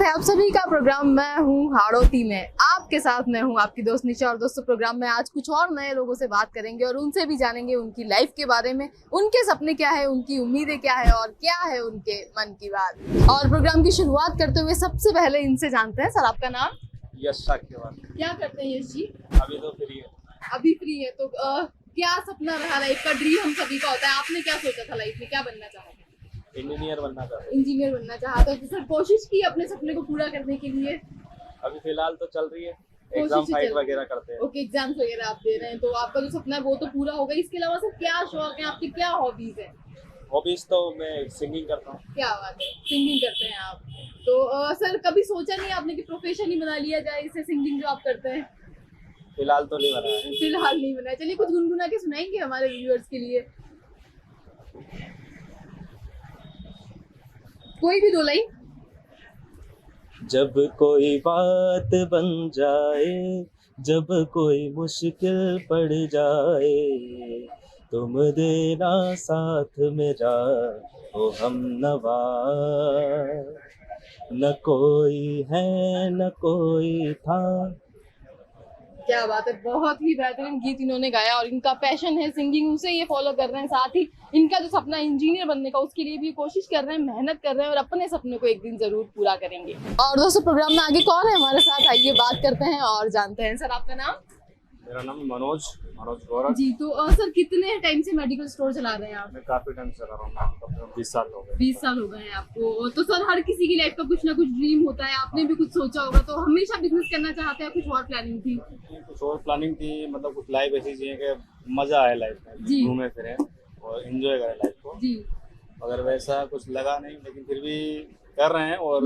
है आप सभी का प्रोग्राम मैं हूँ हाड़ौती में। आपके साथ मैं हूँ आपकी दोस्त निशा। और दोस्तों प्रोग्राम में आज कुछ और नए लोगों से बात करेंगे और उनसे भी जानेंगे उनकी लाइफ के बारे में, उनके सपने क्या है, उनकी उम्मीदें क्या है और क्या है उनके मन की बात। और प्रोग्राम की शुरुआत करते हुए सबसे पहले इनसे जानते हैं। सर आपका नाम? यश साक्यवान। क्या करते हैं यश जी? अभी तो फ्री है। अभी फ्री है तो क्या सपना रहा लाइफ का? ड्रीम हम सभी का होता है। आपने क्या सोचा था लाइफ में, क्या बनना चाहा था? इंजीनियर बनना चाहता हूँ। इंजीनियर बनना चाहा था। तो सर कोशिश की अपने सपने को पूरा करने के लिए? अभी फिलहाल तो चल रही है, कोशिश एग्जाम ही फाइट चल रही वगैरह करते हैं। ओके, एग्जाम्स वगैरह आप दे रहे हैं तो आपका जो सपना है वो तो पूरा होगा। इसके अलावा सर क्या शौक है आपके, क्या हॉबीज है? हॉबीज तो मैं सिंगिंग करता हूँ। क्या बात है, सिंगिंग करते हैं आप? तो सर कभी सोचा नहीं आपने कि प्रोफेशन ही बना लिया जाए इसे, सिंगिंग जो आप करते हैं? फिलहाल तो नहीं बना है। फिलहाल नहीं बना। चलिए कुछ गुनगुना के सुनाएंगे हमारे व्यूअर्स के लिए, कोई भी दो लाइन। जब कोई बात बन जाए, जब कोई मुश्किल पड़ जाए, तुम देना साथ मेरा ओ हमनवा, न कोई है न कोई था। क्या बात है, बहुत ही बेहतरीन गीत इन्होंने गाया और इनका पैशन है सिंगिंग, उसे ये फॉलो कर रहे हैं। साथ ही इनका जो सपना इंजीनियर बनने का, उसके लिए भी कोशिश कर रहे हैं, मेहनत कर रहे हैं और अपने सपने को एक दिन जरूर पूरा करेंगे। और दोस्तों प्रोग्राम में आगे कौन है हमारे साथ, आइए बात करते हैं और जानते हैं। सर आपका नाम? मेरा नाम मनोज गौरव जी। तो सर कितने टाइम से मेडिकल स्टोर चला रहे हैं आप? मैं काफी टाइम से कर रहा हूँ, 20 साल हो गए। 20 साल हो गए हैं आपको। तो सर हर किसी की लाइफ का कुछ ना कुछ ड्रीम होता है, आपने भी कुछ सोचा होगा। तो हमेशा बिजनेस करना चाहते हैं, कुछ और प्लानिंग थी? कुछ और प्लानिंग थी, मतलब कुछ लाइफ ऐसी चाहिए कि मजा आए लाइफ जी। में, घूमे फिरे और एंजॉय करें लाइफ को जी। मगर वैसा कुछ लगा नहीं, लेकिन फिर भी कर रहे हैं और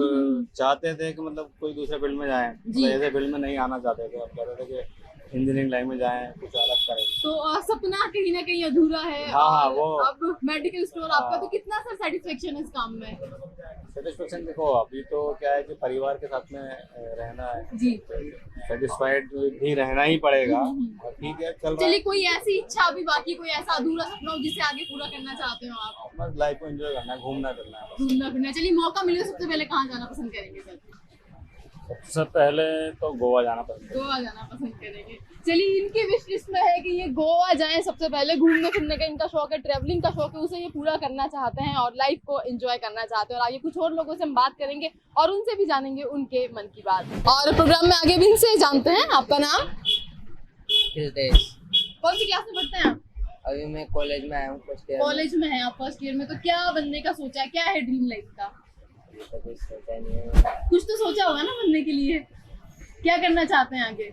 चाहते थे कि मतलब कोई दूसरे फील्ड में जाएं, मतलब ऐसे फील्ड में नहीं आना चाहते थे। अब कह रहे थे कि इंजीनियरिंग लाइन में जाएं, कुछ अलग करें। तो सपना कहीं ना कहीं अधूरा है। हाँ, वो अब मेडिकल स्टोर आपका, तो कितना सर सेटिस्फेक्शन है इस काम में? सेटिस्फेक्शन देखो, अभी तो क्या है कि परिवार के साथ में रहना है जी। सेटिस्फाइड भी रहना ही पड़ेगा और ठीक है, चल रहा चलिए है। कोई ऐसी इच्छा अभी बाकी, कोई ऐसा अधूरा सपना हो जिसे आगे पूरा करना चाहते हो आप? बस लाइफ को एंजॉय करना है, घूमना फिरना है। घूमना फिरना। चलिए मौका मिले तो सबसे पहले कहाँ जाना पसंद करेंगे सर? सबसे पहले तो गोवा जाना पसंद है। गोवा जाना पसंद करेंगे। चलिए इनकी विश लिस्ट में है कि ये गोवा जाएं। सबसे पहले घूमने फिरने का इनका शौक है, ट्रैवलिंग का शौक है, उसे ये पूरा करना चाहते हैं और लाइफ को एंजॉय करना चाहते हैं। और आगे कुछ और लोगों से हम बात करेंगे और उनसे भी जानेंगे उनके मन की बात। और प्रोग्राम में आगे भी इनसे जानते हैं। आपका नाम? कौन सी क्लास में पढ़ते हैं आप? अभी मैं कॉलेज में आया हूँ, फर्स्ट ईयर। कॉलेज में है आप, फर्स्ट ईयर में। तो क्या बनने का सोचा है, क्या है ड्रीम लाइफ का? तो कुछ सोचा नहीं है। कुछ तो सोचा होगा ना बनने के लिए, क्या करना चाहते हैं आगे?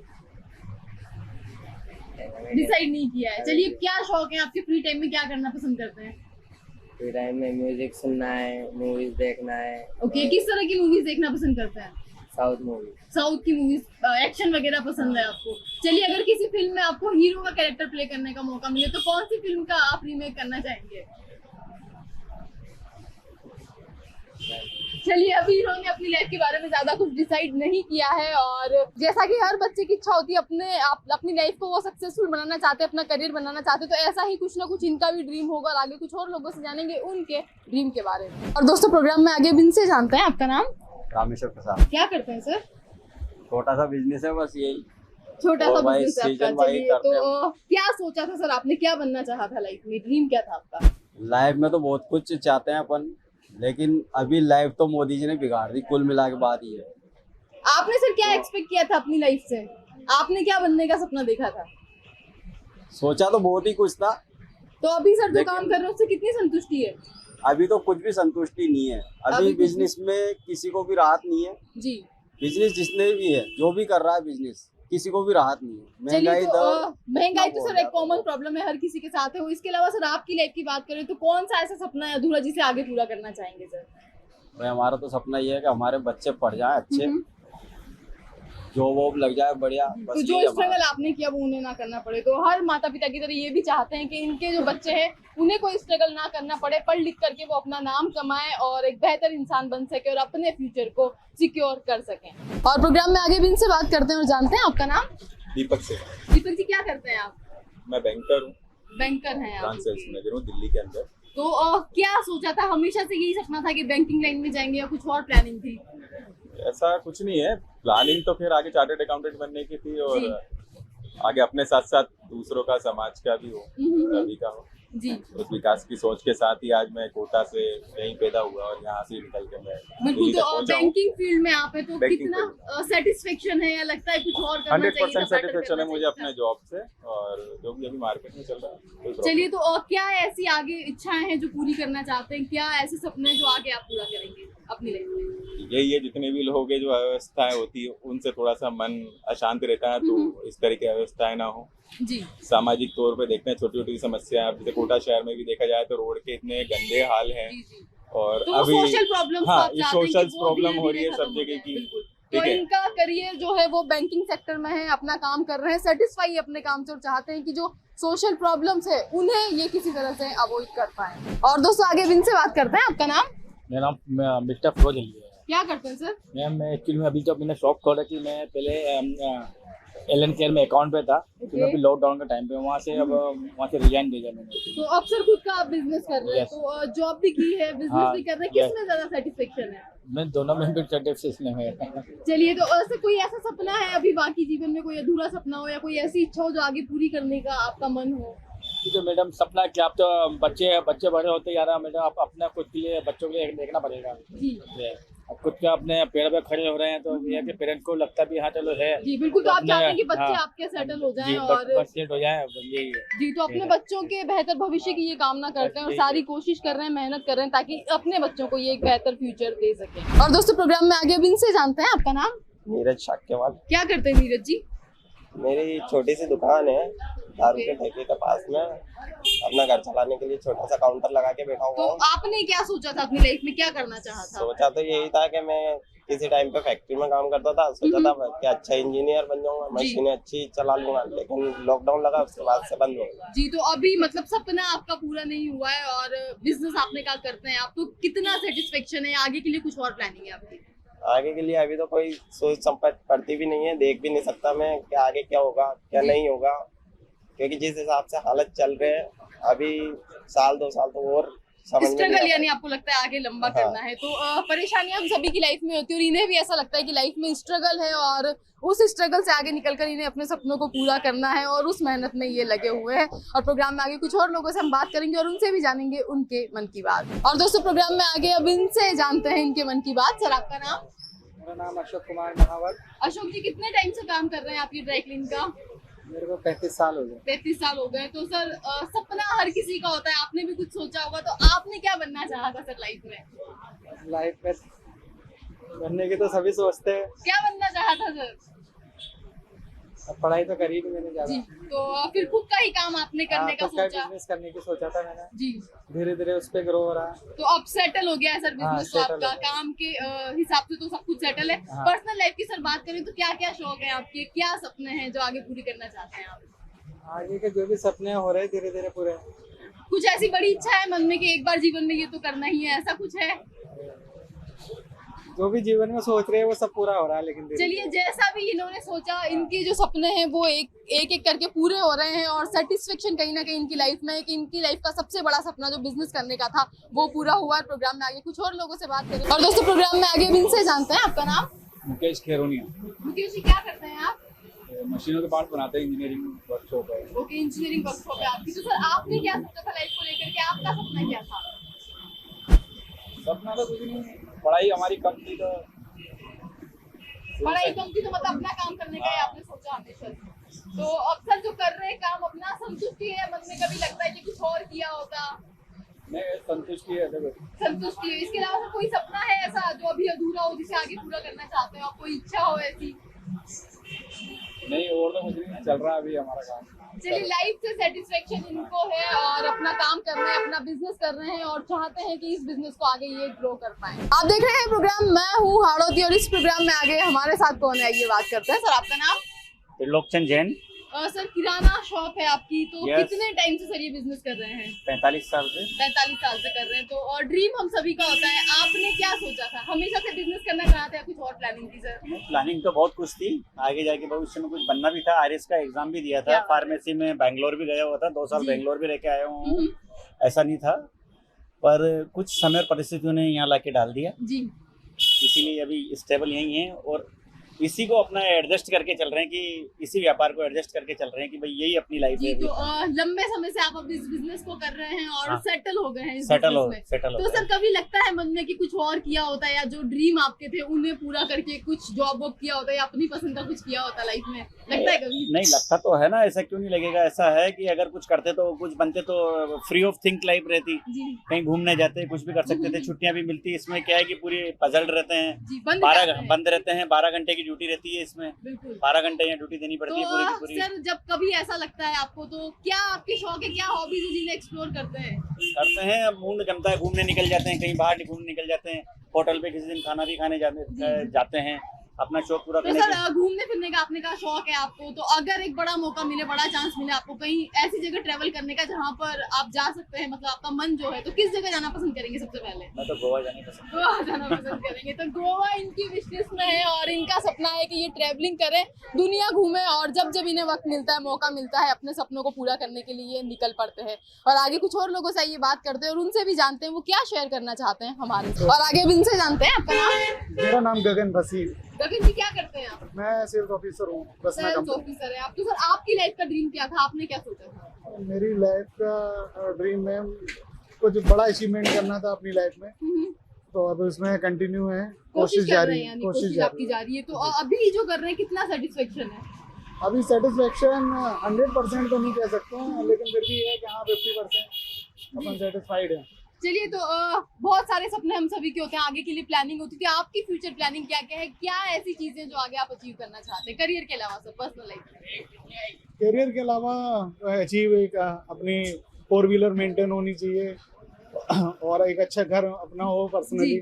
डिसाइड नहीं किया है। चलिए क्या शौक है आपके, फ्री टाइम में क्या करना पसंद करते हैं? फ्री टाइम में म्यूजिक सुनना है, मूवीज देखना है। ओके, किस तरह की मूवीज देखना पसंद करते हैं? South movie. साउथ की मूवीज, एक्शन वगैरह पसंद है आपको? चलिए अगर किसी फिल्म में आपको हीरो का कैरेक्टर प्ले करने का मौका मिले तो कौन सी फिल्म का आप रीमेक करना चाहेंगे? चलिए अभी इन्होंने अपनी लाइफ के बारे में ज्यादा कुछ डिसाइड नहीं किया है और जैसा कि हर बच्चे की इच्छा होती है अपनी लाइफ को वो सक्सेसफुल बनाना चाहते हैं, अपना करियर बनाना चाहते हैं, तो ऐसा ही कुछ ना कुछ इनका भी ड्रीम होगा। और आगे कुछ और लोगों से जानेंगे उनके ड्रीम के बारे में। और दोस्तों प्रोग्राम में आगे भी इनसे जानते हैं। आपका नाम? रामेश्वर प्रसाद। क्या करते हैं सर? छोटा सा बिजनेस है, बस यही छोटा सा बिजनेस है आपका। चलिए तो क्या सोचा था सर आपने, क्या बनना चाहा था लाइफ में, ड्रीम क्या था आपका? लाइफ में तो बहुत कुछ चाहते हैं अपन, लेकिन अभी लाइफ तो मोदी जी ने बिगाड़ दी, कुल मिला के बात ही है। आपने सर क्या एक्सपेक्ट किया था अपनी लाइफ से? आपने क्या बनने का सपना देखा था? सोचा तो बहुत ही कुछ था। तो अभी सर जो काम कर रहे हो उससे कितनी संतुष्टि है? अभी तो कुछ भी संतुष्टि नहीं है। अभी बिजनेस में किसी को भी राहत नहीं है जी। बिजनेस जिसने भी है, जो भी कर रहा है बिजनेस, किसी को भी राहत नहीं है। महंगाई तो सर एक कॉमन प्रॉब्लम है, हर किसी के साथ है। इसके अलावा सर आपकी लाइफ की बात करें तो कौन सा ऐसा सपना है अधूरा जिसे आगे पूरा करना चाहेंगे सर? भाई हमारा तो सपना ये है कि हमारे बच्चे पढ़ जाएं अच्छे, जॉब वॉब लग जाए बढ़िया। तो जो स्ट्रगल आपने किया वो उन्हें ना करना पड़े। तो हर माता पिता की तरह ये भी चाहते हैं कि इनके जो बच्चे हैं उन्हें कोई स्ट्रगल ना करना पड़े, पढ़ लिख करके वो अपना नाम कमाएं और एक बेहतर इंसान बन सके और अपने फ्यूचर को सिक्योर कर सकें। और प्रोग्राम में आगे भी इनसे बात करते हैं और जानते हैं। आपका नाम? दीपक से। दीपक जी क्या करते हैं आप? मैं बैंकर हूँ। बैंकर हैं आप? ब्रांच सेल्स मैनेजर हूँ दिल्ली के अंदर। तो क्या सोचा था, हमेशा से यही सपना था कि बैंकिंग लाइन में जाएंगे या कुछ और प्लानिंग थी? ऐसा कुछ नहीं है, प्लानिंग तो फिर आगे चार्टर्ड अकाउंटेंट बनने की थी और आगे अपने साथ साथ दूसरों का, समाज का भी हो, सभी का हो। जी उस विकास की सोच के साथ ही आज मैं कोटा से यहीं पैदा हुआ और यहाँ से निकल के मैं बिल्कुल। दिल्ली तो तक पहुंचा हूँ। बैंकिंग फील्ड में आप है तो Banking कितना सेटिस्फेक्शन है या लगता है कुछ और करना 100% चाहिए था, better सेटिस्फेक्शन है करना मुझे चाहिए अपने था? जॉब से और जो भी अभी मार्केट में चल रहा है कोई problem चलिए, तो और क्या ऐसी आगे इच्छाएं हैं जो पूरी करना चाहते हैं, क्या ऐसे सपने हैं जो आगे आप पूरा करेंगे अपनी लाइफ में? नहीं। यही है, जितने भी लोगों के जो अव्यवस्थाएं होती है उनसे थोड़ा सा मन अशांत रहता है, तो इस तरह की अव्यवस्थाएं ना हो। जी सामाजिक तौर पे देखते हैं छोटी छोटी समस्याएं, अब जैसे कोटा शहर में भी देखा जाए तो रोड के इतने गंदे हाल हैं जी जी। और तो वो अभी सोशल प्रॉब्लम्स हाँ, आप ये चाहते हैं सोशल कि वो प्रॉब्लम हो धीरे-धीरे रही है सब खत्म हो जगह जाए, की। बिल्कुल। ठीक तो है। इनका करियर जो है वो बैंकिंग सेक्टर में है, अपना काम कर रहे हैं, सेटिस्फाई अपने काम से और चाहते हैं कि जो सोशल प्रॉब्लम्स है उन्हें ये किसी तरह से अवॉइड कर पाए। और दोस्तों आगे इनसे बात करते हैं। आपका नाम? मेरा नाम मिस्टर फिरोज अली है। क्या करते हैं सर? मैम मैं एक्चुअली में अभी जब मैंने शॉप खोला थी, मैं पहले एलन केयर में अकाउंट पे था, लेकिन Okay. अभी लॉकडाउन के टाइम पे वहाँ से रिजाइन दे दिया मैंने। तो अब सर खुद का आप बिजनेस कर रहे हैं, Yes. तो जॉब भी की है, बिजनेस हाँ, भी कर रहे हैं, yes. किसमें ज्यादा सेटिस्फेक्शन है? मैं दोनों में भी सेटिस्फेक्शन है। चलिए, तो ऐसे कोई ऐसा सपना है अभी बाकी जीवन में, कोई अधूरा सपना हो या कोई ऐसी इच्छा हो जो आगे पूरी करने का आपका मन हो? तो मैडम सपना क्या, आप तो बच्चे बड़े होते जा रहे हैं मैडम, आप अपना खुद के लिए, बच्चों के लिए देखना पड़ेगा। जी अब खुद का अपने पेड़ पे खड़े हो रहे हैं तो ये है कि पेरेंट्स को लगता भी हाँ चलो है। जी बिल्कुल। तो आप अपने- चाहते हैं कि बच्चे हाँ, आपके सेटल हो जाएं जी, और बस सेट हो जाए, बस यही है। जी, तो अपने है। बच्चों के बेहतर भविष्य की ये कामना करते हैं और यही सारी कोशिश कर रहे हैं, मेहनत कर रहे हैं ताकि अपने बच्चों को ये एक बेहतर फ्यूचर दे सके। और दोस्तों प्रोग्राम में आगे अब इनसे जानते हैं। आपका नाम? नीरज शाक्यवाल। क्या करते हैं नीरज जी? मेरी छोटी सी दुकान है दारू के ठेके के पास में, अपना घर चलाने के लिए छोटा सा काउंटर लगा के बैठा तो हुआ हूँ। आपने क्या सोचा था अपनी लाइफ में, क्या करना चाहा था? सोचा तो यही था कि मैं किसी टाइम पे फैक्ट्री में काम करता था, सोचा था कि अच्छा इंजीनियर बन जाऊंगा, मशीनें अच्छी चला लूंगा, लेकिन लॉकडाउन लगा उसके बाद से बंद हो गया। जी, तो अभी मतलब सपना आपका पूरा नहीं हुआ है और बिजनेस आपने क्या करते हैं आप, तो कितना सेटिस्फेक्शन है, आगे के लिए कुछ और प्लानिंग है आपकी? आगे के लिए अभी तो कोई सोच संपत्ति पड़ती भी नहीं है, देख भी नहीं सकता मैं कि आगे क्या होगा क्या नहीं होगा, क्योंकि जिस हिसाब से हालत चल रहे हैं अभी साल 2 साल तो और समझ में नहीं स्ट्रगल आता। यानी आपको लगता है आगे लंबा हाँ। करना है, तो परेशानियां हम सभी की लाइफ में होती है और इन्हें भी ऐसा लगता है कि लाइफ में स्ट्रगल है और उस स्ट्रगल से आगे निकलकर इन्हें अपने सपनों को पूरा करना है और उस मेहनत में ये लगे हुए हैं। और प्रोग्राम में आगे कुछ और लोगों से हम बात करेंगे और उनसे भी जानेंगे उनके मन की बात। और दोस्तों प्रोग्राम में आगे अब इनसे जानते हैं इनके मन की बात। सर आपका नाम? मेरा नाम अशोक कुमार महावर। अशोक जी, कितने टाइम से काम कर रहे हैं आप ये ड्राई क्लीन का? मेरे को 35 साल हो गए। 33 साल हो गए। तो सर सपना हर किसी का होता है, आपने भी कुछ सोचा होगा, तो आपने क्या बनना चाहा था सर लाइफ में? लाइफ में बनने की तो सभी सोचते हैं, क्या बनना चाहा था सर? अब पढ़ाई तो करी नहीं मैंने जी, ज्यादा। तो फिर खुद का ही काम आपने करने का खुद का सोचा? बिजनेस करने की सोचा था मैंने, जी, धीरे धीरे उस पे ग्रो हो रहा है। तो अब सेटल हो गया है सर हाँ, बिजनेस तो settle आपका, हो गया। काम के हिसाब से तो सब कुछ सेटल है। हाँ। पर्सनल लाइफ की सर बात करें तो क्या क्या शौक है आपके, क्या सपने हैं जो आगे पूरी करना चाहते हैं आप? आगे के जो भी सपने हो रहे हैं धीरे धीरे पूरे। कुछ ऐसी बड़ी इच्छा है मन में कि एक बार जीवन में ये तो करना ही है, ऐसा कुछ है? जो भी जीवन में सोच रहे हैं वो सब पूरा हो रहा है, लेकिन धीरे चलिए, जैसा भी इन्होंने सोचा, इनके जो सपने हैं वो एक करके पूरे हो रहे हैं और सेटिस्फेक्शन कहीं ना कहीं इनकी लाइफ में है कि इनकी लाइफ का सबसे बड़ा सपना जो बिजनेस करने का था वो पूरा हुआ है। प्रोग्राम में आगे कुछ और लोगों से बात करें। और दोस्तों प्रोग्राम में आगे भी इनसे जानते हैं। आपका नाम? मुकेश खेरोनिया, मुकेश जी, क्या करते हैं आप? मशीनों के पार्ट बनाते हैं, इंजीनियरिंग वर्कशॉप है। ओके, इंजीनियरिंग वर्कशॉप है आपकी। तो सर आपने क्या सोचा था लाइफ को लेकर के, आपका सपना क्या था? सपना तो कुछ नहीं, पढ़ाई हमारी कम थी तो पढ़ाई कम थी तो मतलब अपना काम करने का ही आपने सोचा हमेशा से। तो अब सर जो कर रहे हैं काम, अपना संतुष्टि है, मन में कभी लगता है कि कुछ और किया होता? नहीं, संतुष्टि है। देखो, संतुष्टि है। इसके अलावा कोई सपना है ऐसा जो अभी अधूरा हो जिसे आगे पूरा करना चाहते हो आप, कोई इच्छा हो ऐसी? नहीं और तो कुछ नहीं, चल रहा है अभी हमारा काम। चलिए, लाइफ से सेटिस्फेक्शन इनको है और अपना काम कर रहे हैं, अपना बिजनेस कर रहे हैं और चाहते हैं कि इस बिजनेस को आगे ये ग्रो कर पाए। आप देख रहे हैं प्रोग्राम, मैं हूँ हाड़ौती और इस प्रोग्राम में आगे हमारे साथ कौन है ये बात करते हैं। सर आपका नाम? त्रिलोकचंद जैन। सर किराना शॉप है आपकी, तो Yes. कितने टाइम से सर ये बिजनेस कर रहे हैं? 45 साल से। 45 साल से कर रहे हैं। तो और ड्रीम हम सभी का होता है, आपने क्या सोचा था? हमेशा से बिजनेस करना चाहते हैं, कुछ और प्लानिंग थी सर? प्लानिंग तो बहुत कुछ थी, आगे जाके भविष्य में कुछ बनना भी था। आरएस का एग्जाम भी दिया था, क्या? फार्मेसी में बैंगलोर भी गया हुआ था, 2 साल जी। बैंगलोर भी रह के आया हूँ। ऐसा नहीं था, पर कुछ समय परिस्थितियों ने यहाँ लाके डाल दिया। जी, इसीलिए अभी स्टेबल यही है और इसी को अपना एडजस्ट करके चल रहे हैं कि इसी व्यापार को एडजस्ट करके चल रहे हैं कि भाई यही अपनी लाइफ है। तो लंबे समय से आप अब इस बिजनेस को कर रहे हैं और हाँ। सेटल हो गए हैं इस सेटल हो बिजनेस में। तो गए। सर कभी लगता है मन में कि कुछ और किया होता है या जो ड्रीम आपके थे उन्हें पूरा करके कुछ जॉब वॉब किया होता है या अपनी पसंद का कुछ किया होता है लाइफ में, लगता है कभी? नहीं लगता तो है ना, ऐसा क्यों नहीं लगेगा। ऐसा है कि अगर कुछ करते तो कुछ बनते तो फ्री ऑफ थिंक लाइफ रहती, जी कहीं घूमने जाते कुछ भी कर सकते थे, छुट्टियां भी मिलती। इसमें क्या है कि पूरी पजल्ड रहते हैं, जी बंद बंद रहते हैं, 12 घंटे की ड्यूटी रहती है इसमें, बिल्कुल। 12 घंटे यहाँ ड्यूटी देनी पड़ती है पूरी की तो पूरी। सर जब कभी ऐसा लगता है आपको तो क्या आपके शौक है, क्या हॉबीज है जिन्हें एक्सप्लोर करते हैं? करते हैं, मूड जमता है घूमने निकल जाते हैं, कहीं बाहर घूमने निकल जाते हैं, होटल पे किसी दिन खाना भी खाने जाते हैं, अपना शौक पूरा तो करने सर के। घूमने फिरने का आपने कहा शौक है आपको, तो अगर एक बड़ा मौका मिले, बड़ा चांस मिले आपको कहीं ऐसी जगह ट्रेवल करने का जहाँ पर आप जा सकते हैं, मतलब आपका मन जो है, तो किस जगह जाना पसंद करेंगे सबसे पहले? मैं तो गोवा जाने पसंद। गोवा जाना पसंद करेंगे। तो गोवा इनकी विश लिस्ट में है और इनका सपना है कि ये ट्रैवलिंग करें, दुनिया घूमे और जब जब इन्हें वक्त मिलता है, मौका मिलता है, अपने सपनों को पूरा करने के लिए निकल पड़ते हैं। और आगे कुछ और लोगों से ये बात करते हैं और उनसे भी जानते हैं वो क्या शेयर करना चाहते हैं हमारे से। और आगे भी इनसे जानते हैं। आपका नाम? मेरा नाम गगन भसीर, गगन जी क्या करते हैं आप? मैं सेल्स ऑफिसर हूँ बसना सेल्स कंपनी। ऑफिसर है आप। तो सर आपकी लाइफ का ड्रीम क्या था, आपने क्या सोचा था? मेरी लाइफ का ड्रीम में कुछ बड़ा अचीवमेंट करना था अपनी लाइफ में, तो अब उसमें कंटिन्यू है, कोशिश कर जारी रहे हैं, है, यानी कोशिश कोशिश आपकी जारी है। तो अभी जो कर रहे हैं कितना सेटिस्फेक्शन है? अभी सेटिस्फेक्शन 100% तो नहीं कह सकते हैं, लेकिन फिर भी है कि हाँ 50% अपन सेटिस्फाइड है। चलिए तो बहुत सारे सपने हम सभी के होते हैं, आगे के लिए प्लानिंग होती है। आपकी फ्यूचर प्लानिंग क्या क्या है, क्या ऐसी चीजें जो आगे आप अचीव करना चाहते हैं करियर के अलावा, सब पर्सनल लाइफ में? करियर के अलावा अचीव एक अपनी 4 व्हीलर मेंटेन होनी चाहिए और एक अच्छा घर अपना हो पर्सनली,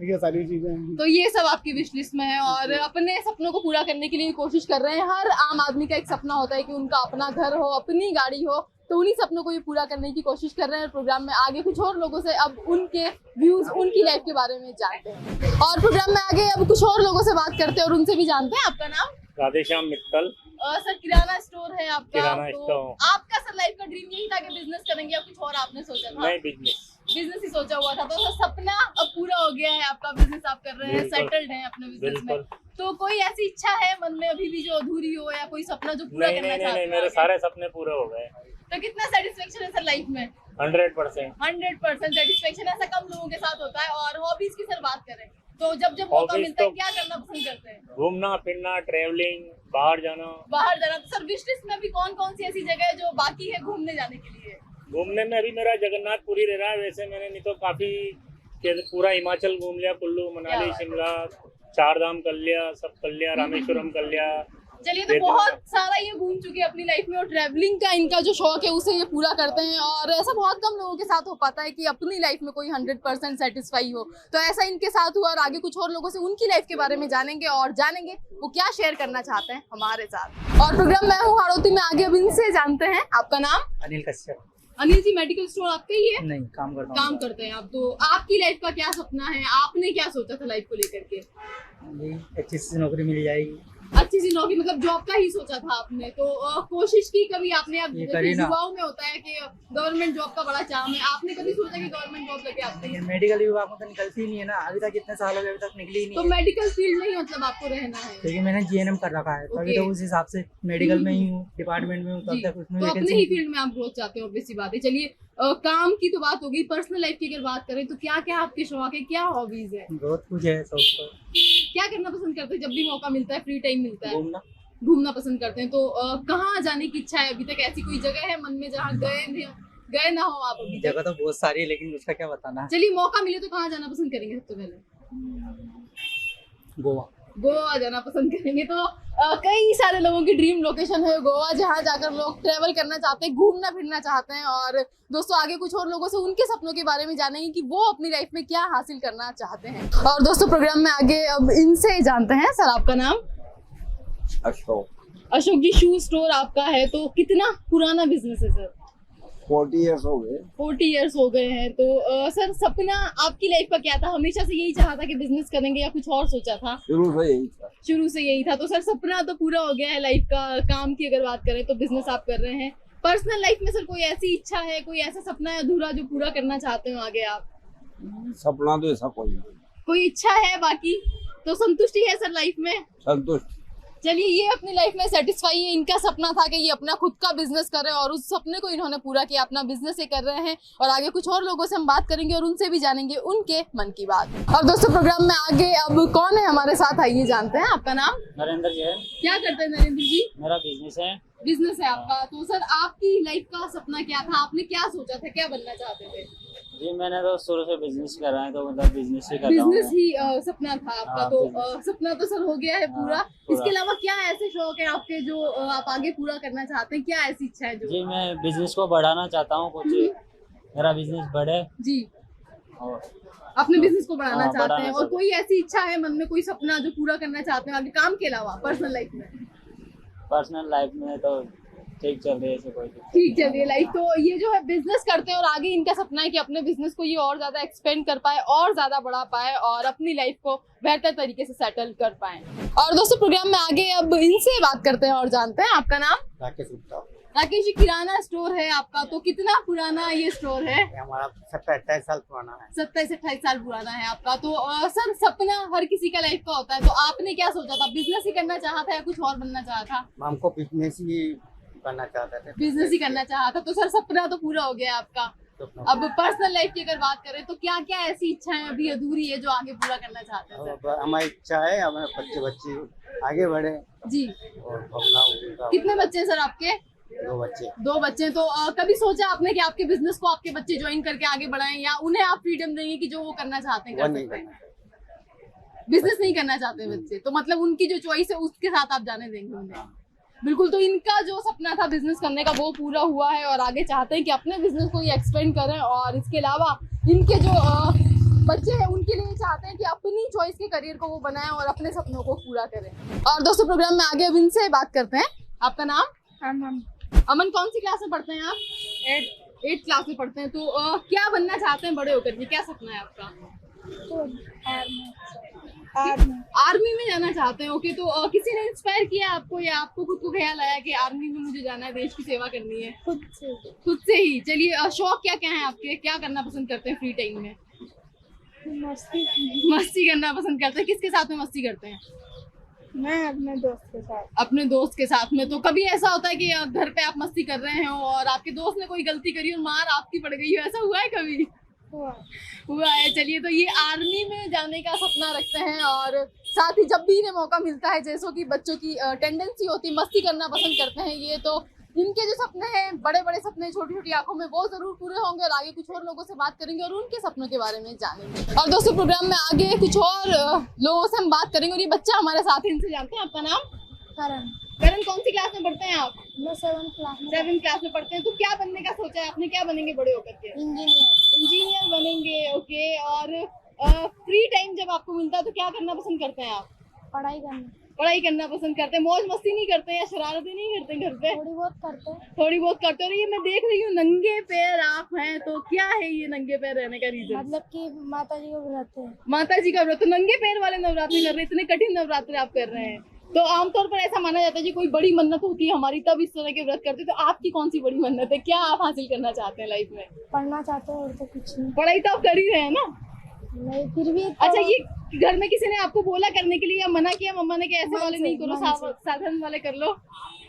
ये सारी चीजें हैं। तो ये सब आपकी विश लिस्ट में है और अपने सपनों को पूरा करने के लिए कोशिश कर रहे हैं। हर आम आदमी का एक सपना होता है कि उनका अपना घर हो, अपनी गाड़ी हो, तो उन्हीं सपनों को ये पूरा करने की कोशिश कर रहे हैं। प्रोग्राम में आगे कुछ और लोगों से अब उनके व्यूज, उनकी लाइफ के बारे में जानते हैं और प्रोग्राम में आगे अब कुछ और लोगों से बात करते हैं और उनसे भी जानते हैं। आपका नाम? राधेश्याम मित्तल। सर किराना स्टोर है आपका, किराना तो स्टोर। आपका सर लाइफ का ड्रीम यही था कि बिजनेस करेंगे या कुछ और आपने सोचा था? नहीं, बिजनेस ही सोचा हुआ था। तो सर सपना अब पूरा हो गया है, आपका बिजनेस आप कर रहे हैं, बिल्कुल। सेटल्ड हैं अपने बिजनेस में। बिल्कुल। तो कोई ऐसी इच्छा है मन में अभी भी जो अधूरी हो या कोई सपना जो पूरा नहीं करना नहीं चाहते नहीं, हो मेरे आगे? सारे सपने पूरे हो गए। तो कितना सेटिस्फेक्शन है सर लाइफ में? 100%। 100% सेटिस्फेक्शन। ऐसा कम लोगों के साथ होता है। और हॉबीज की सर बात करें तो जब जब मौका Hobbies मिलता है तो- क्या करना पसंद करते हैं? घूमना फिरना, ट्रेवलिंग, बाहर जाना। बाहर जाना। तो सर विश लिस्ट में अभी कौन कौन सी ऐसी जगह है जो बाकी है घूमने जाने के लिए? घूमने में अभी मेरा जगन्नाथपुरी रह रहा है, वैसे मैंने नहीं तो काफी पूरा हिमाचल घूम लिया, कुल्लू मनाली क्या बात है। शिमला, 4 धाम कर लिया, सब कर लिया, रामेश्वरम कर लिया। चलिए तो बहुत सारा ये घूम चुके हैं अपनी लाइफ में और ट्रैवलिंग का इनका जो शौक है उसे ये पूरा करते हैं और ऐसा बहुत कम लोगों के साथ हो पाता है कि अपनी लाइफ में कोई 100% सेटिस्फाई हो। तो ऐसा इनके साथ हुआ और आगे कुछ और लोगों से उनकी लाइफ के बारे में जानेंगे और जानेंगे वो क्या शेयर करना चाहते हैं हमारे साथ। और प्रोग्राम मैं हूँ हाड़ौती में, आगे अब इनसे जानते हैं। आपका नाम? अनिल कश्यप। अनिल जी मेडिकल स्टोर आपका ही है? नहीं, काम करता हूँ। काम करते हैं आप। तो आपकी लाइफ का क्या सपना है, आपने क्या सोचा था लाइफ को लेकर के? यही अच्छी सी नौकरी मिल जाएगी। अच्छी सी नौकरी, मतलब जॉब का ही सोचा था आपने? तो कोशिश की कभी आपने? अब ये करी ना। युवाओं में होता है कि गवर्नमेंट जॉब का बड़ा चाम है, आपने कभी सोचा कि गवर्नमेंट जॉब लगे आपके? लेकिन मेडिकल विभाग में तो निकलती ही नहीं है ना, अभी तक इतने साल हो गए, अभी तक निकली ही तो नहीं है। मेडिकल फील्ड में ही मतलब आपको रहना है? क्योंकि मैंने जीएनएम कर रखा है, तभी Okay. तो उस हिसाब से मेडिकल में ही हूँ, डिपार्टमेंट में हूँ, जी, तब तक उसमें तो अपने वैकेंसी ही नहीं थी। फील्ड में आप ग्रोथ चाहते हो, ऑब्वियस सी बात है। चलिए काम की तो बात होगी, पर्सनल लाइफ की अगर बात करें तो क्या क्या आपके शौक है, क्या हॉबीज है, बहुत कुछ है सब तो। क्या करना पसंद करते हैं जब भी मौका मिलता है, फ्री टाइम मिलता है? घूमना। घूमना पसंद करते हैं। तो कहाँ जाने की इच्छा है अभी तक? ऐसी कोई जगह है मन में जहाँ गए ना हो आप अभी तक? जगह तो बहुत सारी है, लेकिन उसका क्या बताना। चलिए मौका मिले तो कहाँ जाना पसंद करेंगे सबसे पहले? गोवा। गोवा जाना पसंद करेंगे। तो कई सारे लोगों की ड्रीम लोकेशन है गोवा, जहाँ जाकर लोग ट्रेवल करना चाहते हैं, घूमना फिरना चाहते हैं। और दोस्तों आगे कुछ और लोगों से उनके सपनों के बारे में जानेंगे कि वो अपनी लाइफ में क्या हासिल करना चाहते हैं। और दोस्तों प्रोग्राम में आगे अब इनसे जानते हैं। सर आपका नाम? अशोक। अशोक जी, शू स्टोर आपका है, तो कितना पुराना बिजनेस है सर? 40 इयर्स हो गए। 40 इयर्स हो गए हैं। तो सर सपना आपकी लाइफ का क्या था? हमेशा से यही चाहा था कि बिजनेस करेंगे या कुछ और सोचा था? शुरू से यही था। शुरू से यही था। तो सर सपना तो पूरा हो गया है लाइफ का। काम की अगर बात करें तो बिजनेस आप कर रहे हैं। पर्सनल लाइफ में सर कोई ऐसी इच्छा है, कोई ऐसा सपना है अधूरा जो पूरा करना चाहते हो आगे आप? सपना तो ऐसा कोई नहीं। कोई इच्छा है बाकी तो संतुष्टि है सर लाइफ में? संतुष्ट। चलिए, ये अपनी लाइफ में सेटिस्फाई है। इनका सपना था कि ये अपना खुद का बिजनेस कर रहे हैं और उस सपने को इन्होंने पूरा किया, अपना बिजनेस ये कर रहे हैं। और आगे कुछ और लोगों से हम बात करेंगे और उनसे भी जानेंगे उनके मन की बात। और दोस्तों, प्रोग्राम में आगे अब कौन है हमारे साथ, आइए जानते हैं। आपका नाम? नरेंद्र जी है। क्या करते हैं नरेंद्र जी? मेरा बिजनेस है। बिजनेस है आपका। तो सर, आपकी लाइफ का सपना क्या था? आपने क्या सोचा था, क्या बनना चाहते थे? जी मैंने तो शुरू से बिजनेस कर रहा है, तो मतलब बिजनेस ही कर रहा हूँ। बिजनेस ही सपना था आपका। हाँ, तो सपना तो सर हो गया है पूरा। पूरा। इसके अलावा क्या ऐसे शौक है आपके जो आप आगे पूरा करना चाहते हैं? क्या ऐसी इच्छा है जो? जी मैं बिजनेस को बढ़ाना चाहता हूँ, कुछ मेरा बिजनेस बढ़े। जी, और अपने बिजनेस को बढ़ाना हाँ, चाहते बढ़ाना हैं। और चाहते कोई ऐसी इच्छा है मन में, कोई सपना जो पूरा करना चाहते हैं आगे काम के अलावा, पर्सनल लाइफ में? पर्सनल लाइफ में तो ठीक चल रही है, ऐसे कोई दिक्कत ठीक चल रही है लाइफ। तो ये जो है बिजनेस करते हैं और आगे इनका सपना है कि अपने बिजनेस को ये और ज्यादा एक्सपेंड कर पाए और ज्यादा बढ़ा पाए और अपनी लाइफ को बेहतर तरीके से सेटल कर पाए। और दोस्तों, प्रोग्राम में आगे अब इनसे बात करते हैं और जानते हैं। आपका नाम? राकेश गुप्ता। राकेश जी, किराना स्टोर है आपका, तो कितना पुराना ये स्टोर है? हमारा 27-28 साल पुराना है। 27-28 साल पुराना है आपका। तो सर, सपना हर किसी का लाइफ का होता है, तो आपने क्या सोचा था? बिजनेस ही करना चाहा था या कुछ और बनना चाहा था? हमको बिजनेस ही करना चाहते थे। बिजनेस ही करना चाहा था। तो सर, सपना तो पूरा हो गया आपका। अब पर्सनल लाइफ की अगर बात करें तो क्या क्या ऐसी इच्छाएं अभी अधूरी है जो आगे पूरा करना चाहते हैं सर? हमारी इच्छा है हमारे बच्चे आगे बढ़े जी। और अपना कितने बच्चे हैं सर आपके? 2 बच्चे। 2 बच्चे। तो कभी सोचा आपने कि आपके बिजनेस को आपके बच्चे ज्वाइन करके आगे बढ़ाएं या उन्हें आप फ्रीडम देंगे कि जो वो करना चाहते हैं कर सकते हैं? बिजनेस नहीं करना चाहते बच्चे, तो मतलब उनकी जो चॉइस है उसके साथ आप जाने देंगे उन्हें? बिल्कुल। तो इनका जो सपना था बिजनेस करने का वो पूरा हुआ है और आगे चाहते हैं कि अपने बिजनेस को ये एक्सपेंड करें। और इसके अलावा इनके जो बच्चे हैं उनके लिए चाहते हैं कि अपनी चॉइस के करियर को वो बनाएं और अपने सपनों को पूरा करें। और दोस्तों, प्रोग्राम में आगे अब इनसे बात करते हैं। आपका नाम? अमन। अमन, कौन सी क्लास में पढ़ते हैं आप? 8th क्लास में पढ़ते हैं। तो क्या बनना चाहते हैं बड़े होकर के? क्या सपना है आपका? आर्मी में जाना चाहते हैं। ओके। तो किसी ने इंस्पायर किया आपको या आपको खुद को ख्याल आया कि आर्मी में मुझे जाना है, देश की सेवा करनी है? खुद से ही। चलिए, शौक क्या क्या है आपके? क्या करना पसंद करते हैं फ्री टाइम में? मस्ती करना पसंद करते हैं। किसके साथ में मस्ती करते हैं? मैं अपने दोस्त के साथ। अपने दोस्त के साथ में। तो कभी ऐसा होता है कि घर पे आप मस्ती कर रहे हो और आपके दोस्त ने कोई गलती करी और मार आपकी पड़ गई हो, ऐसा हुआ है कभी? हुआ है। चलिए, तो ये आर्मी में जाने का सपना रखते हैं और साथ ही जब भी इन्हें मौका मिलता है, जैसो कि बच्चों की टेंडेंसी होती है मस्ती करना पसंद करते हैं ये, तो इनके जो सपने हैं, बड़े बड़े सपने छोटी छोटी आंखों में, वो जरूर पूरे होंगे। और आगे कुछ और लोगों से बात करेंगे और उनके सपनों के बारे में जानेंगे। और दोस्तों, प्रोग्राम में आगे कुछ और लोगों से हम बात करेंगे और ये बच्चा हमारे साथ ही, इनसे जानते हैं। आपका नाम? करण। करण, कौन सी क्लास में पढ़ते हैं आप? मैं 7th क्लास में। 7th क्लास में पढ़ते हैं। तो क्या बनने का सोचा है आपने? क्या बनेंगे बड़े होकर के? इंजीनियर बनेंगे। ओके। और फ्री टाइम जब आपको मिलता है तो क्या करना पसंद करते हैं आप? पढ़ाई करना पसंद करते हैं। मौज मस्ती नहीं करते हैं या शरारतें नहीं करते हैं घर पे? थोड़ी बहुत करते हैं। और ये मैं देख रही हूँ नंगे पैर आप हैं, तो क्या है ये नंगे पैर रहने का रीजन? मतलब कि माता जी का व्रत है। माता जी का व्रत। तो नंगे पैर वाले नवरात्रे कर रहे हैं, इतने कठिन नवरात्रे आप कर रहे हैं। तो आमतौर पर ऐसा माना जाता है कि कोई बड़ी मन्नत होती है हमारी, तब इस तरह के व्रत करते हैं। तो आपकी कौन सी बड़ी मन्नत है? क्या आप हासिल करना चाहते हैं लाइफ में? पढ़ना चाहते हैं और तो कुछ नहीं। पढ़ाई तो आप कर ही रहे हैं ना? नहीं, फिर भी तो अच्छा, ये घर में किसी ने आपको बोला करने के लिए या मना किया मम्मा ने कि ऐसे वाले नहीं करो, साधारण वाले कर लो?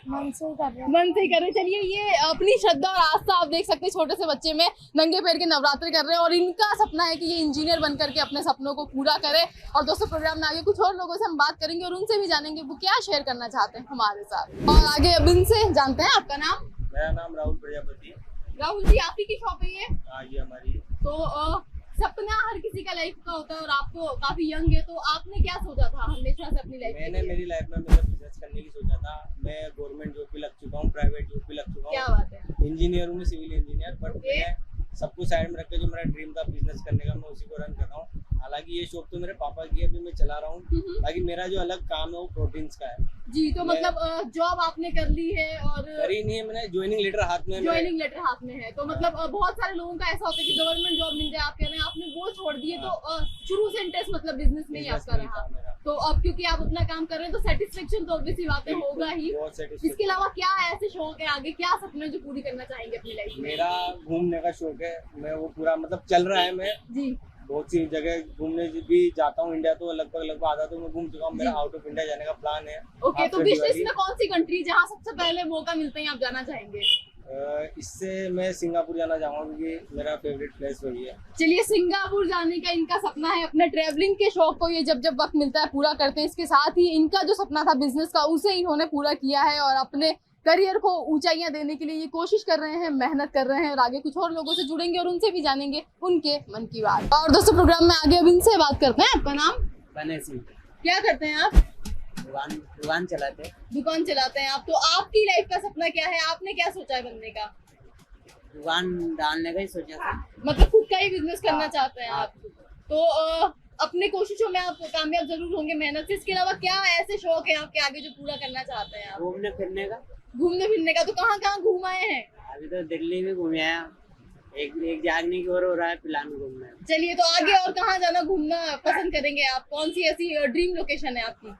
मन से ही कर रहे हैं। मन से ही कर रहे। चलिए, ये अपनी श्रद्धा और आस्था आप देख सकते हैं, छोटे से बच्चे में नंगे पैर के नवरात्रे कर रहे हैं और इनका सपना है कि ये इंजीनियर बन करके अपने सपनों को पूरा करे। और दोस्तों, प्रोग्राम में आगे कुछ और लोगों से हम बात करेंगे और उनसे भी जानेंगे वो क्या शेयर करना चाहते हैं हमारे साथ। और आगे अब इनसे जानते हैं। आपका नाम? मेरा नाम राहुल प्रजापति। राहुल जी, आप ही की शॉप है ये? हाँ, ये हमारी। तो सपना हर किसी का लाइफ का होता है और आपको काफी यंग है, तो आपने क्या सोचा था हमेशा से अपनी लाइफ में? मैंने मेरी लाइफ में मतलब बिजनेस करने की सोचा था। मैं गवर्नमेंट जॉब भी लग चुका हूँ, प्राइवेट जॉब भी लग चुका हूँ। क्या बात है। इंजीनियर हूँ मैं, सिविल इंजीनियर। बट मैं सबको साइड में रख के जो मेरा ड्रीम था बिजनेस करने का, मैं उसी को रन कर रहा हूँ। हालांकि ये शॉप तो मेरे पापा की है, अभी मैं चला रहा हूँ। बाकी मेरा जो अलग काम है वो प्रोटीन्स का है। जी। तो मतलब जॉब आपने कर ली है और करी नहीं है मैंने, ज्वाइनिंग लेटर हाथ में। ज्वाइनिंग लेटर हाथ में है। तो मतलब बहुत सारे लोगों का ऐसा होता है कि गवर्नमेंट जॉब मिल जाए, आप कह रहे हैं आपने वो छोड़ दिए। तो शुरू से इंटरेस्ट मतलब बिजनेस में ही आपका रहा। तो अब क्योंकि आप अपना काम कर रहे हैं तो सेटिस्फेक्शन तो ऑब्वियसली बातें होगा ही। इसके अलावा क्या ऐसे शौक है आगे, क्या सपने जो पूरी करना चाहेंगे अपनी लाइफ में? मेरा घूमने का शौक है, मैं वो पूरा मतलब चल रहा है। मैं जी बहुत सी जगह घूमने भी जाता हूँ इंडिया, तो लगभग आधा तो मैं घूम चुका हूँ। मेरा आउट ऑफ इंडिया जाने का प्लान है। ओके, तो विश लिस्ट में कौन सी कंट्री जहाँ सबसे पहले मौका मिलता है आप जाना चाहेंगे? इससे मैं सिंगापुर जाना चाहूँगा क्योंकि मेरा फेवरेट प्लेस वही है। चलिए, सिंगापुर जाने का इनका सपना है। अपने ट्रैवलिंग के शौक को ये जब जब वक्त मिलता है पूरा करते हैं। इसके साथ ही इनका जो सपना था बिजनेस का, उसे इन्होंने पूरा किया है और अपने करियर को ऊंचाइयां देने के लिए ये कोशिश कर रहे हैं, मेहनत कर रहे हैं और आगे कुछ और लोगों से जुड़ेंगे और उनसे भी जानेंगे उनके मन की बात। और दोस्तों, प्रोग्राम में आगे अब इनसे बात करते हैं। आपका नाम? बने सिंह। क्या करते हैं आप? दुकान चलाते हैं। दुकान चलाते हैं आप। तो आपकी लाइफ का सपना क्या है? आपने क्या सोचा है बनने का? दुकान डालने का ही सोचा था। मतलब खुद का ही बिजनेस करना चाहते हैं आप? तो अपने कोशिशों में आप कामयाब जरूर होंगे मेहनत से। इसके अलावा क्या ऐसे शौक है आपके आगे जो पूरा करना चाहते हैं आप? घूमने फिरने का। घूमने फिरने का। तो कहाँ कहाँ घूम आए हैं? अभी तो दिल्ली में घूमे आया, एक जागने की ओर हो रहा है, फिलहाल घूमना है। चलिए, तो आगे और कहाँ जाना घूमना पसंद करेंगे आप? कौन सी ऐसी ड्रीम लोकेशन है आपकी?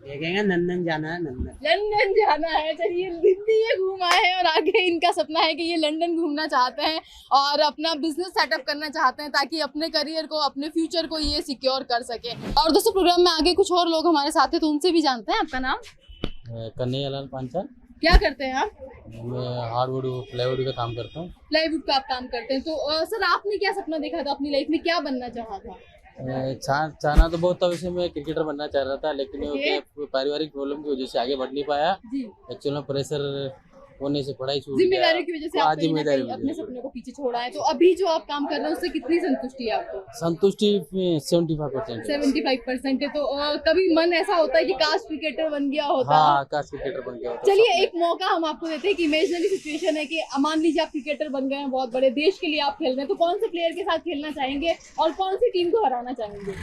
देखेंगे, लंदन जाना है। लंदन जाना है। चलिए, दिल्ली ये घूम आए हैं और आगे इनका सपना है कि ये लंदन घूमना चाहते हैं और अपना बिजनेस सेटअप करना चाहते हैं ताकि अपने करियर को, अपने फ्यूचर को ये सिक्योर कर सके। और दोस्तों, प्रोग्राम में आगे कुछ और लोग हमारे साथ हैं, तो उनसे भी जानते हैं। आपका नाम? कन्हैयालाल पांचाल। क्या करते हैं आप? मैं हार्डवुड प्लाईवुड का काम करता हूँ। प्लाईवुड का आप काम करते हैं। तो सर, आपने क्या सपना देखा था अपनी लाइफ में? क्या बनना चाहा था? चाहना तो बहुत था, वैसे मैं क्रिकेटर बनना चाह रहा था, लेकिन पारिवारिक प्रॉब्लम की वजह से आगे बढ़ नहीं पाया। एक्चुअल में प्रेशर होने से पढ़ाई छूट गया। जिम्मेदारी की वजह से आप कहीं ना कहीं अपने सपने को पीछे छोड़ा है। तो अभी जो आप काम कर रहे हैं उससे कितनी संतुष्टि है आपको? संतुष्टि 75%। 75% है। तो कभी मन ऐसा होता है कि काश क्रिकेटर बन गया होता? हाँ, काश क्रिकेटर बन गया होता। चलिए, एक मौका हम आपको देते हैं कि इमेजिनरी सिचुएशन है कि मान लीजिए आप क्रिकेटर बन गए हैं, बहुत बड़े देश के लिए आप खेल रहे हैं, तो कौन से प्लेयर के साथ खेलना चाहेंगे और कौन सी टीम को हराना चाहेंगे?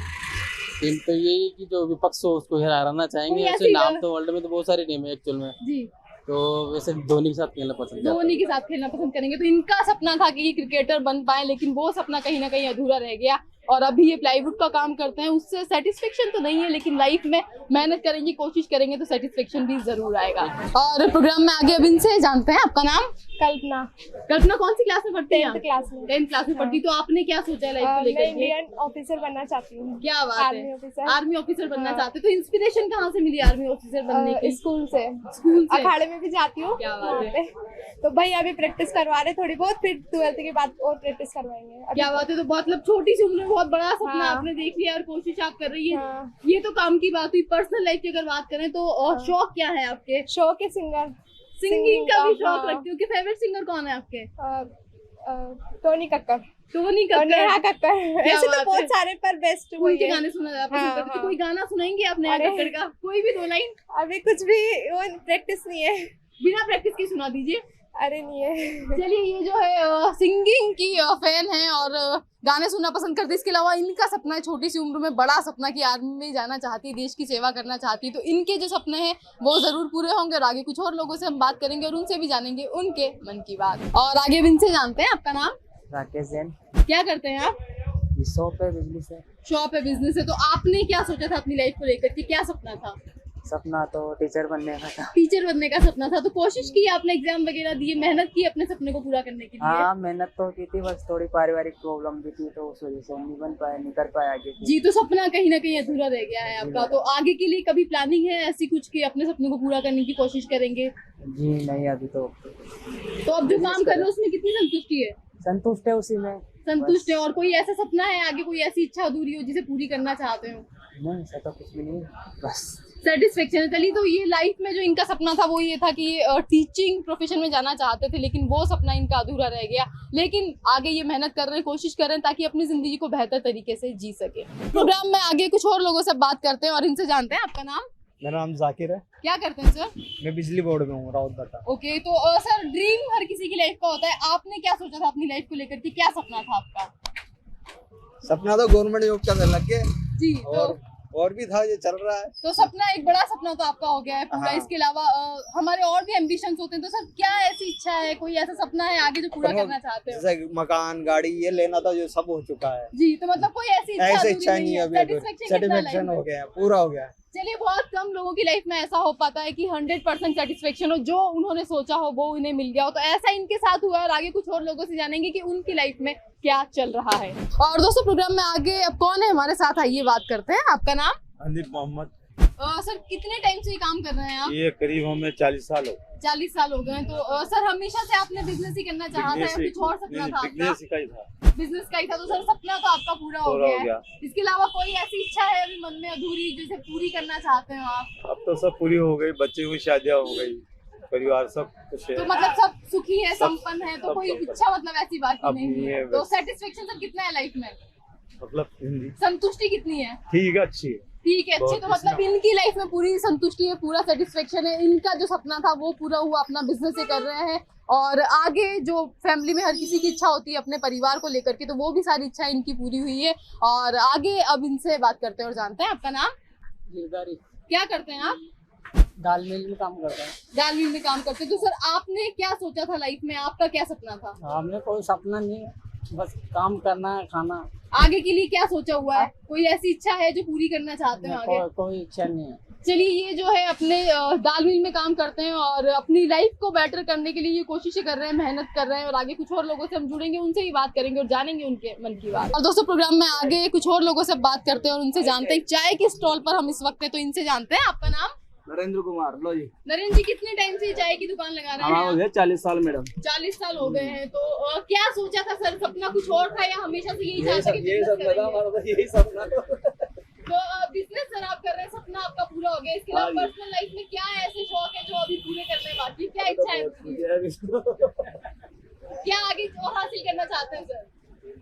टीम तो यही कि जो विपक्ष हो उसको हराना चाहेंगे। वैसे नाम तो वर्ल्ड में तो बहुत सारी टीम है एक्चुअल में जी, तो वैसे धोनी के साथ खेलना पसंद करेंगे। धोनी के साथ खेलना पसंद करेंगे। तो इनका सपना था कि ये क्रिकेटर बन पाए, लेकिन वो सपना कहीं ना कहीं अधूरा रह गया और अभी ये प्लाईवुड का काम करते हैं। उससे सेटिस्फेक्शन तो नहीं है, लेकिन लाइफ में मेहनत करेंगे, कोशिश करेंगे तो सेटिस्फेक्शन भी जरूर आएगा। और प्रोग्राम में आगे अब इनसे जानते हैं। आपका नाम? कल्पना। कल्पना कौन सी क्लास में पढ़ती है? 10th क्लास में। 10th क्लास में पढ़ती। तो आपने क्या सोचा है लाइफ को लेकर? मैं इंडियन ऑफिसर बनना चाहती हूँ। क्या बात है, आर्मी ऑफिसर बनना चाहते। तो इंस्पिरेशन कहाँ से मिली आर्मी ऑफिसर बनने की? स्कूल से। अखाड़े में भी जाती हूँ। क्या बात है। तो भाई अभी प्रैक्टिस करवा रहे थोड़ी बहुत, फिर 12th के बाद और प्रैक्टिस करवाएंगे। क्या बात है। तो मतलब छोटी सी उम्र में बहुत बड़ा सपना आपने देख लिया और कोशिश आप कर रही है। ये तो काम की बात हुई। पर्सनल लाइफ की अगर बात करें तो शौक क्या है आपके? शौक है सिंगर। सिंगिंग का भी शौक रखती हूँ। कि फेवरेट सिंगर कौन है आपके? टोनी कक्कर। टोनी कक्कर, नेहा कक्कर। ऐसे तो बहुत सारे पर बेस्ट उनके गाने सुना पसंद करते। कोई गाना सुनाएंगे आप नेहा कक्कर का? कोई भी 2 लाइन? अभी कुछ भी, वो प्रैक्टिस नहीं है। बिना प्रैक्टिस के सुना दीजिए। अरे नहीं है। चलिए, ये जो है सिंगिंग की फैन है और गाने सुनना पसंद करती है। इसके अलावा इनका सपना है छोटी सी उम्र में बड़ा सपना कि आर्मी में जाना चाहती है, देश की सेवा करना चाहती है। तो इनके जो सपने हैं वो जरूर पूरे होंगे और आगे कुछ और लोगों से हम बात करेंगे और उनसे भी जानेंगे उनके मन की बात। और आगे इनसे जानते हैं। आपका नाम? राकेश जैन। क्या करते हैं आप? शॉप है, बिजनेस है। शॉप है, बिजनेस है। तो आपने क्या सोचा था अपनी लाइफ को लेकर के? क्या सपना था? सपना तो टीचर बनने का था। टीचर बनने का सपना था। तो कोशिश की आपने, एग्जाम वगैरह दिए, मेहनत की अपने सपने को पूरा करने के लिए? हाँ, मेहनत तो की थी, बस थोड़ी पारिवारिक प्रॉब्लम भी थी तो उस वजह से नहीं कर पाया आगे जी। तो सपना कहीं ना कहीं अधूरा रह गया है आपका। तो आगे के लिए कभी प्लानिंग है ऐसी कुछ कि अपने सपने को पूरा करने की कोशिश करेंगे? जी नहीं, अभी तो अब जो काम कर रहे हो उसमें कितनी संतुष्टि है? संतुष्ट है, उसी में संतुष्ट है। और कोई ऐसा सपना है आगे, कोई ऐसी इच्छा अधूरी हो जिसे पूरी करना चाहते हो? नहीं, ऐसा तो कुछ भी नहीं, बस सेटिस्फेक्शन है। चलिए, तो ये लाइफ में जो इनका सपना था वो ये था कि टीचिंग प्रोफेशन में जाना चाहते थे, लेकिन वो सपना इनका अधूरा रह गया। लेकिन आगे ये मेहनत कर रहे हैं, कोशिश कर रहे हैं ताकि अपनी जिंदगी को बेहतर तरीके से जी सके। प्रोग्राम में आगे कुछ और लोगों से बात करते हैं और इनसे जानते हैं। आपका नाम? मेरा नाम जाकिर है। क्या करते हैं सर? मैं बिजली बोर्ड में हूँ, राउतबाटा। ओके, तो सर ड्रीम हर किसी की लाइफ का होता है। आपने क्या सोचा था अपनी लाइफ को लेकर के? क्या सपना था आपका? सपना तो गवर्नमेंट जॉब का लग गया जी। और भी था, ये चल रहा है। तो सपना, एक बड़ा सपना तो आपका हो गया है पूरा। इसके अलावा हमारे और भी एम्बिशंस होते हैं। तो सर क्या ऐसी इच्छा है, कोई ऐसा सपना है आगे जो पूरा करना चाहते हो? जैसे मकान, गाड़ी ये लेना था, जो सब हो चुका है जी। तो मतलब कोई ऐसी इच्छा नहीं है, अभी सेटिस्फेक्शन हो गया, पूरा हो गया। चलिए, बहुत कम लोगों की लाइफ में ऐसा हो पाता है कि 100% सेटिस्फेक्शन हो, जो उन्होंने सोचा हो वो उन्हें मिल गया हो। तो ऐसा इनके साथ हुआ और आगे कुछ और लोगों से जानेंगे कि उनकी लाइफ में क्या चल रहा है। और दोस्तों, प्रोग्राम में आगे अब कौन है हमारे साथ, आइए बात करते हैं। आपका नाम? अनिल मोहम्मद। सर, कितने टाइम से ये काम कर रहे हैं आप? ये करीब हमें 40 साल हो। 40 साल हो गए। तो सर, हमेशा से आपने बिजनेस ही करना चाहा था या कुछ और सपना था? बिजनेस का ही था। बिजनेस का ही था। तो सर, सपना तो आपका पूरा हो गया है। इसके अलावा कोई ऐसी इच्छा है अभी मन में अधूरी, जिसे पूरी करना चाहते हो आप? अब तो सब पूरी हो गई, बच्चे की शादियाँ हो गई, परिवार सब कुछ है। तो मतलब सब सुखी है, संपन्न है, तो कोई इच्छा मतलब ऐसी बात नहीं है। तो सेटिस्फेक्शन सर कितना है लाइफ में? मतलब संतुष्टि कितनी है? ठीक है, अच्छी है। ठीक है, अच्छी। तो मतलब इनकी लाइफ में पूरी संतुष्टि है, पूरा सेटिस्फेक्शन है। इनका जो सपना था वो पूरा हुआ, अपना बिजनेस ये कर रहे हैं। और आगे जो फैमिली में हर किसी की इच्छा होती है अपने परिवार को लेकर के, तो वो भी सारी इच्छा इनकी पूरी हुई है। और आगे अब इनसे बात करते हैं और जानते हैं। आपका नाम? गिरधारी। क्या करते हैं आप? दाल मिल में काम करता है। दाल मिल में काम करते हैं। तो सर, आपने क्या सोचा था लाइफ में? आपका क्या सपना था? हमने कोई सपना नहीं है, बस काम करना है, खाना। आगे के लिए क्या सोचा हुआ है? कोई ऐसी इच्छा है जो पूरी करना चाहते हो आगे? कोई इच्छा नहीं है। चलिए, ये जो है अपने दाल मिल में काम करते हैं और अपनी लाइफ को बेटर करने के लिए ये कोशिशें कर रहे हैं, मेहनत कर रहे हैं। और आगे कुछ और लोगों से हम जुड़ेंगे, उनसे ही बात करेंगे और जानेंगे उनके मन की बात। और दोस्तों, प्रोग्राम में आगे कुछ और लोगों से बात करते हैं और उनसे जानते हैं। चाय के स्टॉल पर हम इस वक्त है, तो इनसे जानते हैं। आपका नाम? नरेंद्र कुमार। लो जी। नरेंद्र जी, कितने टाइम से चाय की दुकान लगा रहे हैं? हो गए 40 साल मैडम। 40 साल हो गए हैं। तो क्या सोचा था सर? सपना कुछ और था या हमेशा से यही चाहता कि यही सपना था हमारा, तो यही सपना। तो बिजनेस सर आप कर रहे हैं, सपना आपका पूरा हो गया। इसके अलावा पर्सनल लाइफ में क्या ऐसे शौक है जो अभी पूरे करने बाकी? क्या इच्छा है? क्या आगे और हासिल करना चाहते हैं सर?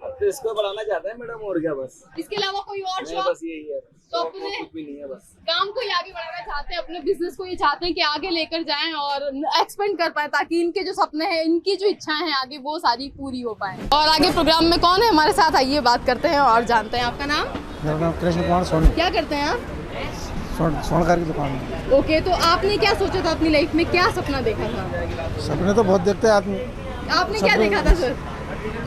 अब तो इसको बढ़ाना चाहते हैं मैडम, और क्या बस। इसके अलावा कोई और शौक? बस यही है। तो अपने कुछ भी नहीं है, बस काम को ही आगे बढ़ाना चाहते हैं, अपने बिजनेस को ये चाहते हैं कि आगे लेकर जाएं और एक्सपेंड कर पाए, ताकि इनके जो सपने हैं, इनकी जो इच्छाएं हैं आगे, वो सारी पूरी हो पाए। और आगे प्रोग्राम में कौन है हमारे साथ, आइए बात करते हैं और जानते हैं। आपका नाम? मेरा नाम कृष्ण कुमार सोनी। क्या करते हैं आप? सोनकार की दुकान में। ओके, तो आपने क्या सोचा था अपनी लाइफ में? क्या सपना देखा था? सपने तो बहुत देखते हैं आदमी। आपने क्या देखा था सर?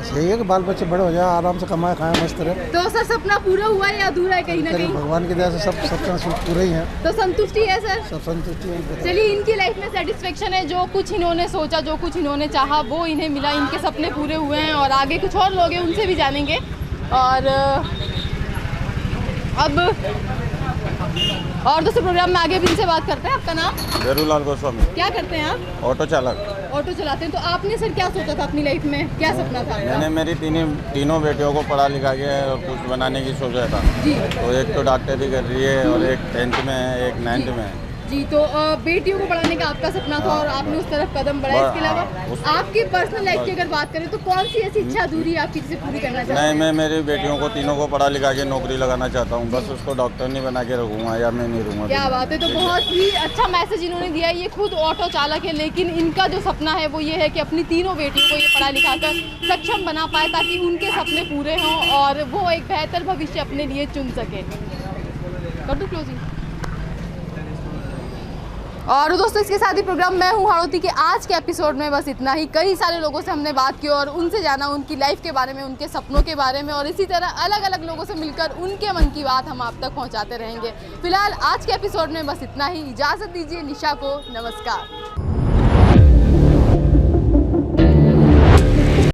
यही है कि बाल बच्चे बड़े हो जाए, आराम से कमाए खाए, मस्त रहे। तो सर, सपना पूरा हुआ है या अधूरा है कहीं ना कहीं? भगवान की दया से सब पूरे ही हैं। तो संतुष्टि है सर? सब संतुष्टि है। चलिए, इनकी लाइफ में सेटिस्फेक्शन है। जो कुछ इन्होंने सोचा, जो कुछ इन्होंने चाहा, वो इन्हें मिला। इनके सपने पूरे हुए हैं और आगे कुछ और लोग हैं, उनसे भी जानेंगे। और अब दोस्तों, प्रोग्राम में आगे भी इनसे बात करते हैं। आपका नाम? जरूलाल गोस्वामी। क्या करते हैं आप? ऑटो चालक। ऑटो चलाते हैं। तो आपने सर क्या सोचा था अपनी लाइफ में? क्या सपना था? मैंने मेरी तीनों बेटियों को पढ़ा लिखा के कुछ बनाने की सोचा था जी। तो एक तो डॉक्टरी कर रही है और एक 10th में है, एक 9th में है जी। तो बेटियों को पढ़ाने का आपका सपना था और आपने उस तरफ कदम बढ़ाया। इसके अलावा आपकी पर्सनल लाइफ की अगर बात करें तो कौन सी ऐसी इच्छा अधूरी है आपकी जिसे पूरी करना चाहते हैं? नहीं, मैं मेरी बेटियों को तीनों को पढ़ा लिखा के नौकरी लगाना चाहता हूँ। बस उसको डॉक्टर नहीं बना के रखूँगा या मैं नहीं रहूँगा। क्या बात है। तो बहुत ही अच्छा मैसेज इन्होंने दिया है। ये खुद ऑटो चालक है, लेकिन इनका जो सपना है वो ये है कि अपनी तीनों बेटियों को ये पढ़ा लिखा कर सक्षम बना पाए, ताकि उनके सपने पूरे हों और वो एक बेहतर भविष्य अपने लिए चुन सके। कर दूं क्लोजिंग? और दोस्तों, इसके साथ ही प्रोग्राम मैं हूँ हाड़ौती के आज के एपिसोड में बस इतना ही। कई सारे लोगों से हमने बात की और उनसे जाना उनकी लाइफ के बारे में, उनके सपनों के बारे में, और इसी तरह अलग अलग लोगों से मिलकर उनके मन की बात हम आप तक पहुँचाते रहेंगे। फिलहाल आज के एपिसोड में बस इतना ही। इजाज़त दीजिए निशा को। नमस्कार।